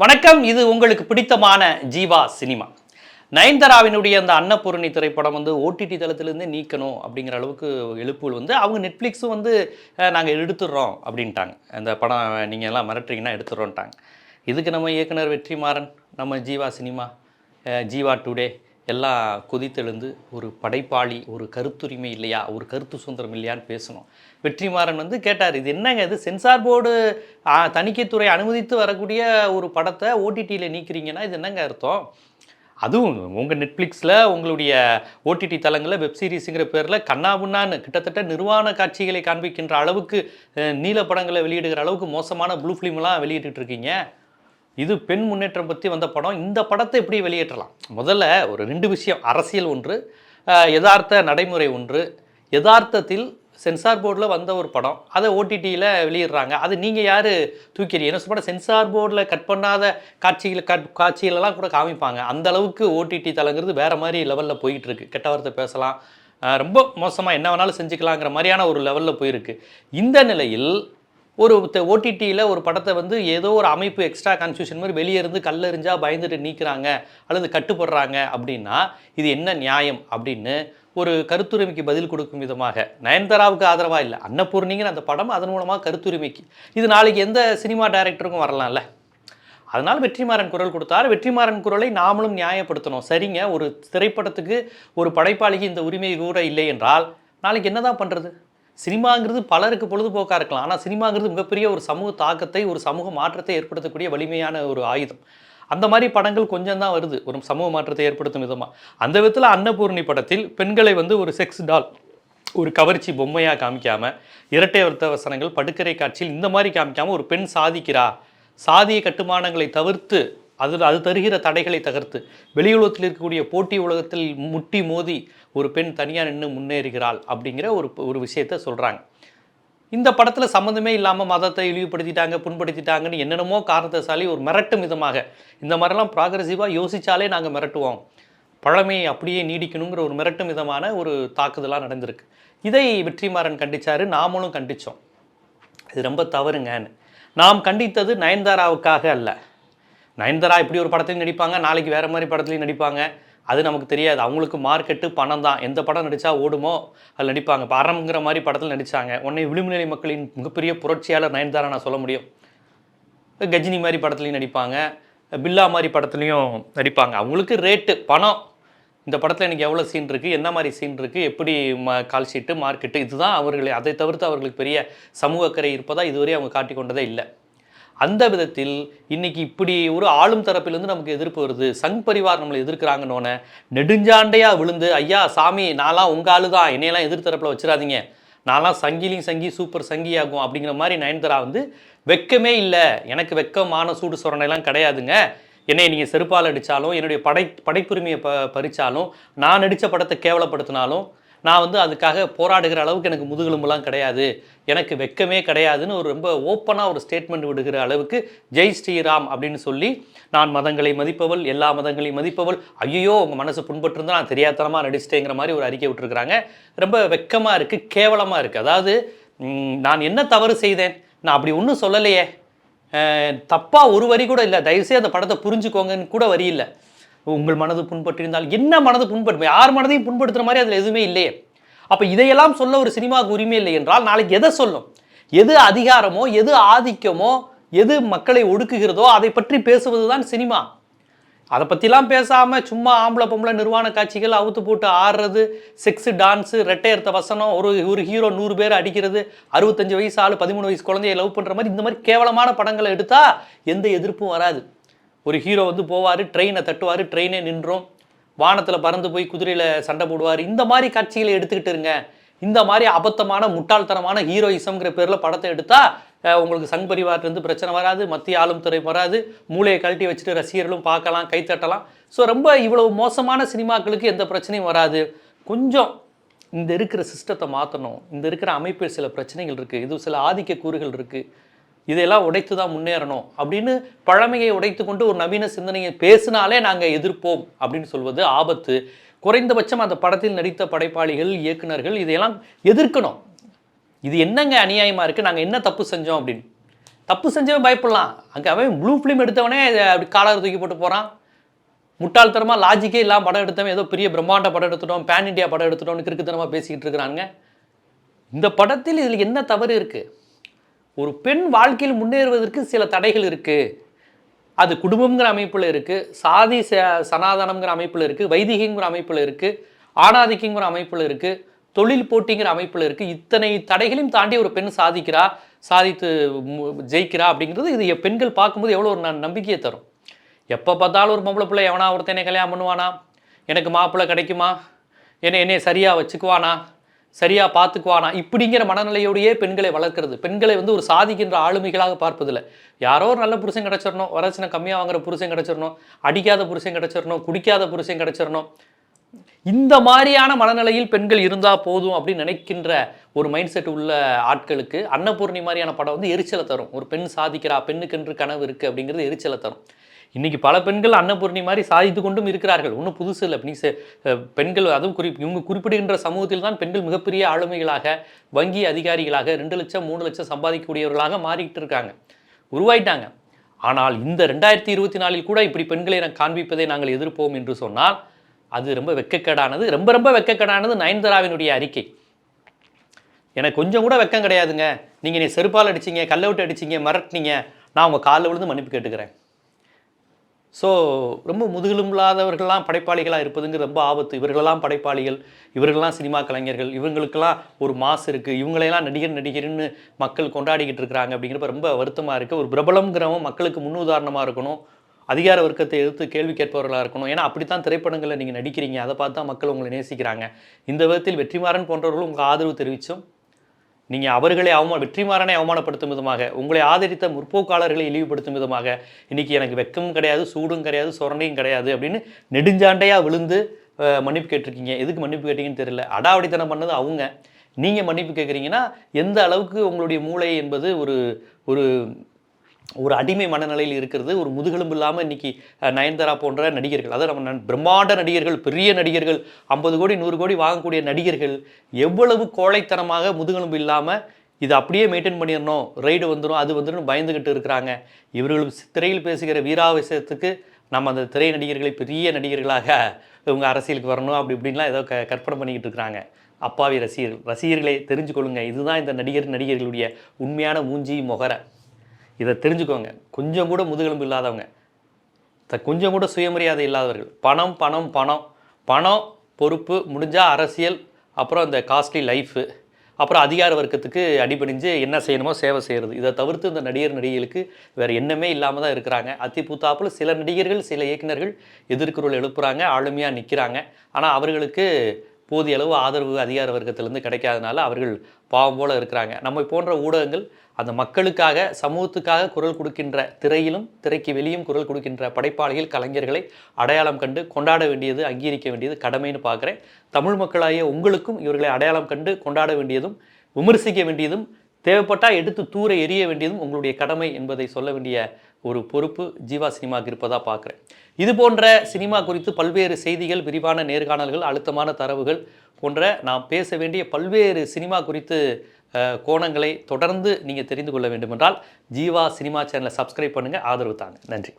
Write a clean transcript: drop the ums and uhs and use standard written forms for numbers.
வணக்கம். இது உங்களுக்கு பிடித்தமான ஜீவா சினிமா. நயன்தாராவினுடைய அந்த அன்னபூரணி திரைப்படம் ஓடிடி தளத்திலிருந்தே நீக்கணும் அப்படிங்கிற அளவுக்கு எழுப்புகள் அவங்க நெட்ஃப்ளிக்ஸும் நாங்கள் எடுத்துடுறோம் அப்படின்ட்டாங்க. அந்த படம் நீங்கள் எல்லாம் மிரட்டுறீங்கன்னா எடுத்துடுறோன்ட்டாங்க. இதுக்கு நம்ம இயக்குனர் வெற்றிமாறன், நம்ம ஜீவா சினிமா, ஜீவா டுடே எல்லாம் கொதித்தெழுந்து ஒரு படைப்பாளி, ஒரு கருத்துரிமை இல்லையா, ஒரு கருத்து சுதந்திரம் இல்லையான்னு பேசணும். வெற்றிமாறன் கேட்டார், இது என்னங்க, இது சென்சார் போர்டு தணிக்கைத்துறை அனுமதித்து வரக்கூடிய ஒரு படத்தை ஓடிடியில் நீக்கிறீங்கன்னா இது என்னங்க அர்த்தம்? அதுவும் உங்கள் நெட்ஃப்ளிக்ஸில் உங்களுடைய ஓடிடி தளங்களில் வெப்சீரிஸுங்கிற பேரில் கண்ணாபுண்ணான்னு கிட்டத்தட்ட நிர்வாண காட்சிகளை காண்பிக்கின்ற அளவுக்கு நீல படங்களை வெளியிடுகிற அளவுக்கு மோசமான ப்ளூ ஃபிலிம்லாம் வெளியிட்டு இருக்கீங்க. இது பெண் முன்னேற்றம் பற்றி வந்த படம். இந்த படத்தை எப்படி வெளியேற்றலாம்? முதல்ல ஒரு 2 விஷயம். அரசியல் ஒன்று, யதார்த்த நடைமுறை ஒன்று. யதார்த்தத்தில் சென்சார் போர்டில் வந்த ஒரு படம், அதை ஓடிடியில் வெளியிடுறாங்க. அது நீங்கள் யார் தூக்கிறீங்க? என்ன சொல்ல, சென்சார் போர்டில் கட் பண்ணாத காட்சிகளெல்லாம் கூட காமிப்பாங்க. அந்த அளவுக்கு ஓடிடி தளங்கிறது வேறு மாதிரி லெவலில் போயிட்டுருக்கு. கெட்ட வார்த்தை பேசலாம், ரொம்ப மோசமாக என்ன வேணாலும் செஞ்சுக்கலாங்கிற மாதிரியான ஒரு லெவலில் போயிருக்கு. இந்த நிலையில் ஒரு ஓடிடியில் ஒரு படத்தை ஏதோ ஒரு அமைப்பு எக்ஸ்ட்ரா கான்ஸ்டியூஷன் மாதிரி வெளியே இருந்து கல்லெறிஞ்சா பயந்துட்டு நீக்கிறாங்க அல்லது கட்டுப்படுறாங்க அப்படின்னா இது என்ன நியாயம் அப்படின்னு ஒரு கருத்துரிமைக்கு பதில் கொடுக்கும் விதமாக, நயன்தாராவுக்கு ஆதரவாக இல்லை, அன்னபூர்ணிங்கிற அந்த படம் அதன் மூலமாக கருத்துரிமைக்கு, இது நாளைக்கு எந்த சினிமா டைரக்டருக்கும் வரலாம்ல. அதனால் வெற்றிமாறன் குரல் கொடுத்தார். வெற்றிமாறன் குரலை நாமளும் நியாயப்படுத்தணும். சரிங்க, ஒரு திரைப்படத்துக்கு ஒரு படைப்பாளிக்கு இந்த உரிமை கூட இல்லை என்றால் நாளைக்கு என்ன தான் பண்ணுறது? சினிமாங்கிறது பலருக்கு பொழுதுபோக்காக இருக்கலாம், ஆனால் சினிமாங்கிறது மிகப்பெரிய ஒரு சமூக தாக்கத்தை, ஒரு சமூக மாற்றத்தை ஏற்படுத்தக்கூடிய வலிமையான ஒரு ஆயுதம். அந்த மாதிரி படங்கள் கொஞ்சம் தான் வருது ஒரு சமூக மாற்றத்தை ஏற்படுத்தும் விதமாக. அந்த விதத்தில் அன்னபூர்ணி படத்தில் பெண்களை ஒரு செக்ஸ் டால், ஒரு கவர்ச்சி பொம்மையாக காமிக்காமல், இரட்டை அர்த்த வசனங்கள், படுக்கரை காட்சியில் இந்த மாதிரி காமிக்காமல் ஒரு பெண் சாதிக்கிறா, சாதிய கட்டுமானங்களை தவிர்த்து அது தருகிற தடைகளை தகர்த்து வெளியுலகத்தில் இருக்கக்கூடிய போட்டி உலகத்தில் முட்டி மோதி ஒரு பெண் தனியாக நின்று முன்னேறுகிறாள் அப்படிங்கிற ஒரு விஷயத்த சொல்கிறாங்க. இந்த படத்தில் சம்மந்தமே இல்லாமல் மதத்தை இழிவுபடுத்திட்டாங்க, புண்படுத்திட்டாங்கன்னு என்னென்னமோ காரணத்தாலே ஒரு மிரட்டும் விதமாக, இந்த மாதிரிலாம் ப்ராக்ரெசிவாக யோசித்தாலே நாங்கள் மிரட்டுவோம், பழமையை அப்படியே நீடிக்கணுங்கிற ஒரு மிரட்டும் விதமான ஒரு தாக்குதலாக நடந்திருக்கு. இதை வெற்றிமாறன் கண்டித்தார், நாமளும் கண்டித்தோம். இது ரொம்ப தவறுங்கன்னு. நாம் கண்டித்தது நயன்தாராவுக்காக அல்ல. நயன்தாரா இப்படி ஒரு படத்துலையும் நடிப்பாங்க, நாளைக்கு வேறு மாதிரி படத்துலையும் நடிப்பாங்க, அது நமக்கு தெரியாது. அவங்களுக்கு மார்க்கெட்டு பணம் தான். எந்த படம் நடித்தா ஓடுமோ அதில் நடிப்பாங்க. இப்போ அறம்ங்கிற மாதிரி படத்தில் நடித்தாங்க. உடனே விளிம்புநிலை மக்களின் மிகப்பெரிய புரட்சியாளர் நயன்தாரா நான் சொல்ல முடியும். கஜினி மாதிரி படத்துலையும் நடிப்பாங்க, பில்லா மாதிரி படத்துலையும் நடிப்பாங்க. அவங்களுக்கு ரேட்டு பணம். இந்த படத்தில் எனக்கு எவ்வளோ சீன் இருக்குது, என்ன மாதிரி சீன் இருக்குது, எப்படி கால் ஷீட்டு மார்க்கெட்டு, இதுதான் அவர்களை. அதை தவிர்த்து அவர்களுக்கு பெரிய சமூக அக்கறை இருப்பதா இதுவரை அவங்க காட்டி கொண்டதே இல்லை. அந்த விதத்தில் இன்றைக்கி இப்படி ஒரு ஆளும் தரப்பிலிருந்து நமக்கு எதிர்ப்பு வருது, சங் பரிவார் நம்மளை எதிர்க்கிறாங்கன்னொன்னே நெடுஞ்சாண்டையாக விழுந்து, ஐயா சாமி நான்லாம் உங்கள் ஆளு தான், என்னையெல்லாம் எதிர்த்தரப்பில் வச்சிடாதீங்க, நான்லாம் சங்கிலையும் சங்கி சூப்பர் சங்கி ஆகும் அப்படிங்கிற மாதிரி நயன்தாரா வெக்கமே இல்லை, எனக்கு வெக்கமான சூடு சொரணைலாம் கிடையாதுங்க, என்னை நீங்கள் செருப்பால் அடித்தாலும், என்னுடைய படைப்புரிமையை பறித்தாலும், நான் நடித்த படத்தை கேவலப்படுத்தினாலும், நான் அதுக்காக போராடுகிற அளவுக்கு எனக்கு முதுகெலும்புலாம் கிடையாது, எனக்கு வெக்கமே கிடையாதுன்னு ஒரு ரொம்ப ஓப்பனாக ஒரு ஸ்டேட்மெண்ட் விடுகிற அளவுக்கு ஜெய் ஸ்ரீராம் அப்படின்னு சொல்லி, நான் மதங்களை மதிப்பவள், எல்லா மதங்களையும் மதிப்பவள், ஐயோ உங்கள் மனசு புண்பட்டுருந்தால் நான் தெரியாதனமாக நடிச்சிட்டேங்கிற மாதிரி ஒரு அறிக்கை விட்டுருக்குறாங்க. ரொம்ப வெக்கமாக இருக்குது, கேவலமாக இருக்குது. அதாவது நான் என்ன தவறு செய்தேன், நான் அப்படி ஒன்றும் சொல்லலையே, தப்பாக ஒரு வரி கூட இல்லை, தயவுசெய்து அந்த படத்தை புரிஞ்சுக்கோங்கன்னு கூட வரி இல்லை. உங்கள் மனது புண்பட்டிருந்தால் என்ன, மனது புண்படுத்தும், யார் மனதையும் புண்படுத்துகிற மாதிரி அதில் எதுவுமே இல்லையே. அப்போ இதையெல்லாம் சொல்ல ஒரு சினிமாவுக்கு உரிமை இல்லை என்றால் நாளைக்கு எதை சொல்லும்? எது அதிகாரமோ, எது ஆதிக்கமோ, எது மக்களை ஒடுக்குகிறதோ அதை பற்றி பேசுவது தான் சினிமா. அதை பற்றிலாம் பேசாமல் சும்மா ஆம்பளை பொம்பளை நிர்வாண காட்சிகள் அவுத்து போட்டு ஆடுறது, செக்ஸு டான்ஸு, ரெட்டை அர்த்த வசனம், ஒரு ஹீரோ 100 பேர் அடிக்கிறது, 65 வயசு ஆள் 13 வயசு குழந்தைய லவ் பண்ணுற மாதிரி இந்த மாதிரி கேவலமான படங்களை எடுத்தால் எந்த எதிர்ப்பும் வராது. ஒரு ஹீரோ போவார், ட்ரெயினை தட்டுவார், ட்ரெயினே நின்றோம், வானத்தில் பறந்து போய் குதிரையில் சண்டை போடுவார், இந்த மாதிரி காட்சிகளை எடுத்துக்கிட்டு இருங்க. இந்த மாதிரி அபத்தமான முட்டாள்தனமான ஹீரோயிசம்ங்கிற பேரில் படத்தை எடுத்தால் உங்களுக்கு சங் பரிவார்லேருந்து பிரச்சனை வராது, மத்திய ஆளும் துறை வராது, மூளையை கழட்டி வச்சுட்டு ரசிகர்களும் பார்க்கலாம், கைத்தட்டலாம். ஸோ ரொம்ப இவ்வளவு மோசமான சினிமாக்களுக்கு எந்த பிரச்சனையும் வராது. கொஞ்சம் இந்த இருக்கிற சிஸ்டத்தை மாற்றணும். இந்த இருக்கிற அமைப்பில் சில பிரச்சனைகள் இருக்குது, இது சில ஆதிக்க கூறுகள் இருக்குது, இதையெல்லாம் உடைத்து தான் முன்னேறணும் அப்படின்னு பழமையை உடைத்து கொண்டு ஒரு நவீன சிந்தனையை பேசினாலே நாங்கள் எதிர்ப்போம் அப்படின்னு சொல்வது ஆபத்து. குறைந்தபட்சம் அந்த படத்தில் நடித்த படைப்பாளிகள், இயக்குநர்கள் இதையெல்லாம் எதிர்க்கணும். இது என்னங்க அநியாயமாக இருக்குது, நாங்கள் என்ன தப்பு செஞ்சோம் அப்படின்னு. தப்பு செஞ்சவன் பயப்படலாம், அங்கே அவன் ப்ளூ ஃபிலிம் எடுத்தவனே அப்படி காலர் தூக்கி போட்டு போகிறான். முட்டாள்தனமாக லாஜிக்கே இல்லாமல் படம் எடுத்தவன் ஏதோ பெரிய பிரம்மாண்ட படம் எடுத்துட்டோம், பேன் இண்டியா படம் எடுத்துட்டோம்னு கிறுக்குத்தனமாக பேசிக்கிட்டு இருக்கிறாங்க. இந்த படத்தில் இதில் என்ன தவறு இருக்குது? ஒரு பெண் வாழ்க்கையில் முன்னேறுவதற்கு சில தடைகள் இருக்குது. அது குடும்பங்கிற அமைப்பில் இருக்குது, சாதி சனாதனங்கிற அமைப்பில் இருக்குது, வைதிகங்கிற அமைப்பில் இருக்குது, ஆணாதிக்கங்கிற அமைப்பில் இருக்குது, தொழில் போட்டிங்கிற அமைப்பில் இருக்குது. இத்தனை தடைகளையும் தாண்டி ஒரு பெண் சாதிக்கிறா, சாதித்து ஜெயிக்கிறா அப்படிங்கிறது இது பெண்கள் பார்க்கும்போது எவ்வளோ ஒரு நம்பிக்கையை தரும். எப்போ பார்த்தாலும் ஒரு பொம்பளை பிள்ளை எவனா ஒருத்தனை கல்யாணம் பண்ணுவானா, எனக்கு மாப்பிள்ளை கிடைக்குமா, என்னை சரியாக வச்சுக்குவானா, சரியாக பார்த்துக்குவானா, இப்படிங்கிற மனநிலையோடையே பெண்களை வளர்க்குறது. பெண்களை வந்து ஒரு சாதிக்கின்ற ஆளுமைகளாக பார்ப்பதில்லை. யாரோ ஒரு நல்ல புருஷன் கிடச்சிடணும், வரட்சணை கம்மியாக வாங்குற புருஷன் கிடச்சிடணும், அடிக்காத புருஷன் கிடச்சிடணும், குடிக்காத புருஷன் கிடச்சிடணும், இந்த மாதிரியான மனநிலையில் பெண்கள் இருந்தால் போதும் அப்படின்னு நினைக்கின்ற ஒரு மைண்ட் செட் உள்ள ஆட்களுக்கு அன்னபூர்ணி மாதிரியான படம் வந்து எரிச்சலை தரும். ஒரு பெண் சாதிக்கிறா, பெண்ணுக்கென்று கனவு இருக்குது அப்படிங்கிறது எரிச்சலை தரும். இன்றைக்கி பல பெண்கள் அன்னபூர்ணி மாதிரி சாதித்து கொண்டும் இருக்கிறார்கள். ஒன்றும் புதுசு இல்லை. நீ பெண்கள் அதுவும் இவங்க குறிப்பிடுகின்ற சமூகத்தில் தான் பெண்கள் மிகப்பெரிய ஆளுமைகளாக, வங்கி அதிகாரிகளாக 2 லட்சம் 3 லட்சம் சம்பாதிக்கக்கூடியவர்களாக மாறிக்கிட்டு இருக்காங்க, உருவாயிட்டாங்க. ஆனால் இந்த 2024 கூட இப்படி பெண்களை காண்பிப்பதை நாங்கள் எதிர்ப்போம் என்று சொன்னால் அது ரொம்ப வெட்கக்கேடானது. ரொம்ப வெட்கக்கேடானது நயன்தாராவினுடைய அறிக்கை. எனக்கு கொஞ்சம் கூட வெட்கம் கிடையாதுங்க, நீங்கள் நீ செருப்பால் அடிச்சிங்க, கல்லை விட்டு அடிச்சிங்க, மிரட்டினீங்க, நான் உங்கள் காலில் விழுந்து மன்னிப்பு கேட்டுக்கிறேன். ஸோ ரொம்ப முதுகெலும்பில்லாதவர்கள்லாம் படைப்பாளிகளாக இருப்பதுங்க ரொம்ப ஆபத்து. இவர்களெல்லாம் படைப்பாளிகள், இவர்களெல்லாம் சினிமா கலைஞர்கள், இவங்களுக்கெல்லாம் ஒரு மாசு இருக்குது, இவங்களையெல்லாம் நடிகர்னு மக்கள் கொண்டாடிக்கிட்டு இருக்கிறாங்க அப்படிங்கிறப்ப ரொம்ப வருத்தமாக இருக்குது. ஒரு பிரபலங்கிறவங்க மக்களுக்கு முன்னுதாரணமாக இருக்கணும், அதிகார வர்க்கத்தை எதிர்த்து கேள்வி கேட்பவர்களாக இருக்கணும். ஏன்னா அப்படித்தான் திரைப்படங்களில் நீங்கள் நடிக்கிறீங்க, அதை பார்த்து தான் மக்கள் உங்களை நேசிக்கிறாங்க. இந்த விதத்தில் வெற்றிமாறன் போன்றவர்களும் உங்கள் ஆதரவு தெரிவித்தும் நீங்கள் அவர்களை வெற்றிமாறனை அவமானப்படுத்தும் விதமாக, உங்களை ஆதரித்த முற்போக்காளர்களை இழிவுபடுத்தும் விதமாக, இன்றைக்கி எனக்கு வெக்கமும் கிடையாது, சூடும் கிடையாது, சொரணையும் கிடையாது அப்படின்னு நெடுஞ்சாண்டையாக விழுந்து மன்னிப்பு கேட்டிருக்கீங்க. எதுக்கு மன்னிப்பு கேட்டீங்கன்னு தெரியல. அடாவடித்தனம் பண்ணது அவங்க, நீங்கள் மன்னிப்பு கேட்குறீங்கன்னா எந்த அளவுக்கு உங்களுடைய மூளை என்பது ஒரு ஒரு ஒரு அடிமை மனநிலையில் இருக்கிறது. ஒரு முதுகெலும்பு இல்லாமல் இன்றைக்கி நயன்தாரா போன்ற நடிகர்கள், அதாவது நம்ம பிரம்மாண்ட நடிகர்கள், பெரிய நடிகர்கள், 50 கோடி 100 கோடி வாங்கக்கூடிய நடிகர்கள் எவ்வளவு கோழைத்தனமாக முதுகெலும்பு இல்லாமல் இதை அப்படியே மெயின்டைன் பண்ணிடணும், ரைடு வந்துடும், அது வந்துடும் பயந்துக்கிட்டு இருக்கிறாங்க. இவர்கள் திரையில் பேசுகிற வீராவேசத்துக்கு நம்ம அந்த திரை நடிகர்களை பெரிய நடிகர்களாக இவங்க அரசியலுக்கு வரணும் அப்படி இப்படின்லாம் ஏதோ கற்பனை பண்ணிக்கிட்டு இருக்கிறாங்க. அப்பாவி ரசிகர்களை தெரிஞ்சுக்கொள்ளுங்க, இதுதான் இந்த நடிகர்களுடைய உண்மையான மூஞ்சி முகரை. இதை தெரிஞ்சுக்கோங்க. கொஞ்சம் கூட முதுகெலும்பு இல்லாதவங்க, கொஞ்சம் கூட சுயமரியாதை இல்லாதவர்கள், பணம் பணம் பணம் பணம், பொறுப்பு, முடிஞ்சால் அரசியல், அப்புறம் இந்த காஸ்ட்லி லைஃபு, அப்புறம் அதிகார வர்க்கத்துக்கு அடிபணிஞ்சு என்ன செய்யணுமோ சேவை செய்கிறது. இதை தவிர்த்து இந்த நடிகர்களுக்கு வேறு எண்ணமே இல்லாமல் தான் இருக்கிறாங்க. அத்திப்பூத்தாப்பில் சில நடிகர்கள், சில இயக்குநர்கள் எதிர்குரல் எழுப்புகிறாங்க, ஆளுமையாக நிற்கிறாங்க. ஆனால் அவர்களுக்கு போதிய அளவு ஆதரவு அதிகார வர்க்கத்திலேருந்து கிடைக்காதனால அவர்கள் பாவம் போல் இருக்கிறாங்க. நம்மை போன்ற ஊடகங்கள் அந்த மக்களுக்காக, சமூகத்துக்காக குரல் கொடுக்கின்ற, திரையிலும் திரைக்கு வெளியும் குரல் கொடுக்கின்ற படைப்பாளிகள், கலைஞர்களை அடையாளம் கண்டு கொண்டாட வேண்டியது, அங்கீகரிக்க வேண்டியது கடமைன்னு பார்க்குறேன். தமிழ் மக்களாகிய உங்களுக்கும் இவர்களை அடையாளம் கண்டு கொண்டாட வேண்டியதும், விமர்சிக்க வேண்டியதும், தேவைப்பட்டால் எடுத்து தூர எறிய வேண்டியதும் உங்களுடைய கடமை என்பதை சொல்ல வேண்டிய ஒரு பொறுப்பு ஜீவா சினிமாவுக்கு இருப்பதாக பார்க்குறேன். இது போன்ற சினிமா குறித்து பல்வேறு செய்திகள், விரிவான நேர்காணல்கள், அழுத்தமான தரவுகள் போன்ற நாம் பேச வேண்டிய பல்வேறு சினிமா குறித்து கோணங்களை தொடர்ந்து நீங்கள் தெரிந்து கொள்ள வேண்டுமென்றால் ஜீவா சினிமா சேனலை சப்ஸ்கிரைப் பண்ணுங்கள், ஆதரவு தாங்க. நன்றி.